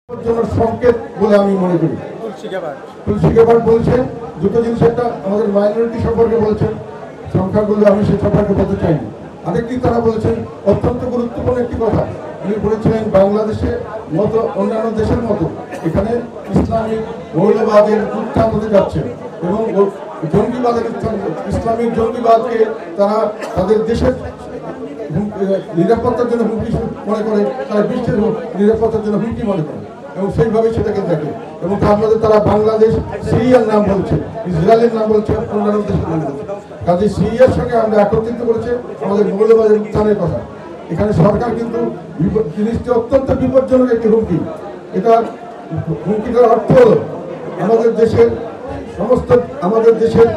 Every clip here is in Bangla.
সংকেত বলে আমি মনে করি। তুলসী গ্যাবার্ড বলছেন দুটো জিনিস, একটা আমাদের মাইনরিটি সম্পর্কে বলছেন, সংখ্যাগুলো আমি সে সম্পর্কে বলতে চাইনি। আরেকটি তারা বলেছেন অত্যন্ত গুরুত্বপূর্ণ একটি কথা, উনি বলেছিলেন বাংলাদেশের মতো অন্যান্য দেশের মতো এখানে ইসলামিক মৌলবাদের উত্থান হতে যাচ্ছে এবং জঙ্গিবাদের উত্থান, ইসলামিক জঙ্গিবাদকে তারা তাদের দেশের নিরাপত্তার জন্য হুমকি মনে করে, তারা বিশ্বের নিরাপত্তার জন্য হুমকি মনে করে এবং সেইভাবে সেটাকে দেখে। এবং তার মধ্যে তারা বাংলাদেশ, সিরিয়ার নাম বলছে, ইসরায়েলের নাম বলছে, অন্যান্য দেশের নাম বলছে। কাজে সিরিয়ার সঙ্গে আমরা একত্রিত করেছে আমাদের মৌলবাদের উত্থানের কথা। এখানে সরকার কিন্তু জিনিসটি অত্যন্ত বিপজ্জনক একটি হুমকি। এটা হুমকিটার অর্থ হলো আমাদের দেশের সমস্ত, আমাদের দেশের,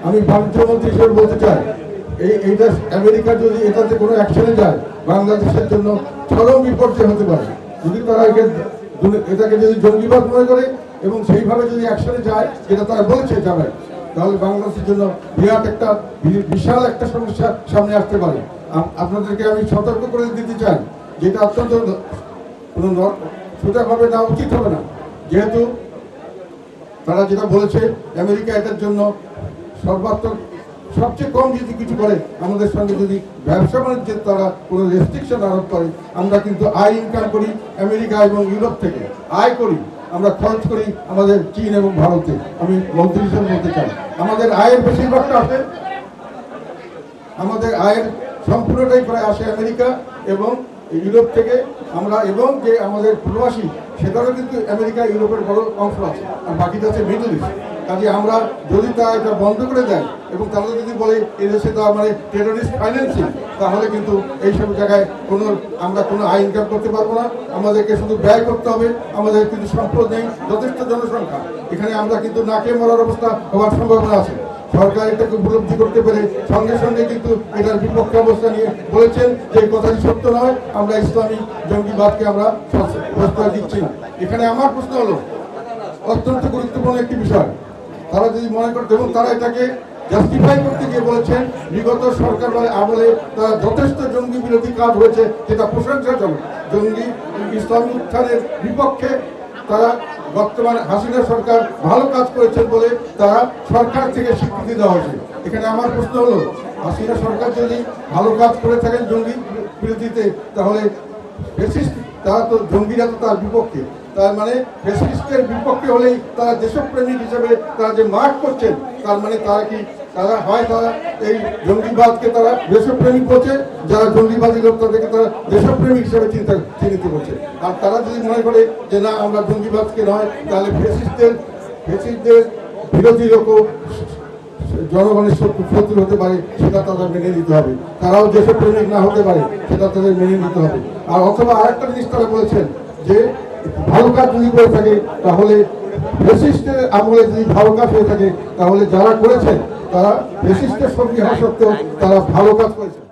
আমি বাণিজ্যমন্ত্রী হিসেবে বলতে চাই, এইটা আমেরিকা যদি এটাতে কোনো অ্যাকশনে যায় বাংলাদেশের জন্য চরম বিপর্যয় হতে পারে। যদি তারা এটাকে যদি জঙ্গিবাদ মনে করে এবং সেইভাবে যদি অ্যাকশনে যায়, যেটা তারা বলেছে যাবে, তাহলে বাংলাদেশের জন্য বিরাট একটা বিশাল একটা সমস্যা সামনে আসতে পারে। আপনাদেরকে আমি সতর্ক করে দিতে চাই যে এটা অত্যন্ত কোনো সোজাভাবে না, উচিত হবে না। যেহেতু তারা যেটা বলেছে আমেরিকা এটার জন্য সর্বাত্মক সবচেয়ে কম যদি কিছু করে, আমাদের সঙ্গে যদি ব্যবসা বাণিজ্যের তারা কোনো রেস্ট্রিকশন আরোপ করে, আমরা কিন্তু আয় ইনকাম করি আমেরিকা এবং ইউরোপ থেকে, আয় করি, আমরা খরচ করি আমাদের চীন এবং ভারতে। আমি মন্ত্রী হিসেবে বলতে চাই আমাদের আয়ের বেশিরভাগটা আসে, আমাদের আয়ের সম্পূর্ণটাই প্রায় আসে আমেরিকা এবং ইউরোপ থেকে। আমরা এবং যে আমাদের প্রবাসী সেটারও কিন্তু আমেরিকা ইউরোপের বড় অংশ আছে, আর বাকিটা আছে মিডল ইস্ট। কাজে আমরা যদি তারা এটা বন্ধ করে দেয় এবং তারা যদি বলে এদেশে তো মানে টেরোরিস্ট ফাইন্যান্সিং, তাহলে কিন্তু এইসব জায়গায় আমরা কোনো আয় ইনকাম করতে পারবো না। আমাদেরকে শুধু ব্যয় করতে হবে, আমাদের কিন্তু সম্পদ নেই, যথেষ্ট জনসংখ্যা, এখানে আমরা কিন্তু নাকে মরার অবস্থা হওয়ার সম্ভাবনা আছে। সরকার এটাকে উপলব্ধি করতে পেরে সঙ্গে সঙ্গে কিন্তু এটার বিপক্ষে অবস্থা নিয়ে বলেছেন যে এই কথাটি সত্য নয়, আমরা ইসলামী জঙ্গিবাদকে আমরা প্রশ্রয় দিচ্ছি না। এখানে আমার প্রশ্ন হলো অত্যন্ত গুরুত্বপূর্ণ একটি বিষয়, তারা যদি মনে করতে এবং তারা এটাকে জাস্টিফাই করতে গিয়ে বলেছেন বিগত সরকার আমলে তারা যথেষ্ট জঙ্গি বিরোধী কাজ হয়েছে, যেটা প্রশংসাজনক। জঙ্গি ইসলামী উত্থানের বিপক্ষে তারা বর্তমানে হাসিনা সরকার ভালো কাজ করেছেন বলে তারা সরকার থেকে স্বীকৃতি দেওয়া হয়েছে। এখানে আমার প্রশ্ন হলো হাসিনা সরকার যদি ভালো কাজ করে থাকেন জঙ্গি বিরোধীতে, তাহলে ফ্যাসিস্ট তারা তো জঙ্গিরা তো তার বিপক্ষে, তার মানে ফ্যাসিস্টের বিপক্ষে হলেই তারা দেশপ্রেমিক হিসেবে তারা যে মার্ক করছেন, তার মানে তারা কি তারা হয় তারা এই জঙ্গিবাদকে তারা দেশপ্রেমিক বলছে, যারা জঙ্গিবাদী লোক তাদেরকে তারা দেশপ্রেমিক হিসেবে চিহ্নিত করছে। আর তারা যদি মনে করে যে না আমরা জঙ্গিবাদকে নয়, তাহলে ফ্যাসিস্টদের বিরোধী লোকও জনগণের শত্রু হতে পারে, সেটা তাদের মেনে নিতে হবে। তারাও দেশপ্রেমিক না হতে পারে, সেটা তাদের মেনে নিতে হবে। আর অথবা আরেকটা জিনিস তারা বলেছেন যে ভালো কাজ যদি করে থাকে, তাহলে ফ্যাসিস্টের আমলে যদি ভালো কাজ হয়ে থাকে, তাহলে যারা করেছেন তারা ফ্যাসিস্টের সঙ্গে হওয়া সত্ত্বেও তারা ভালো কাজ করেছেন।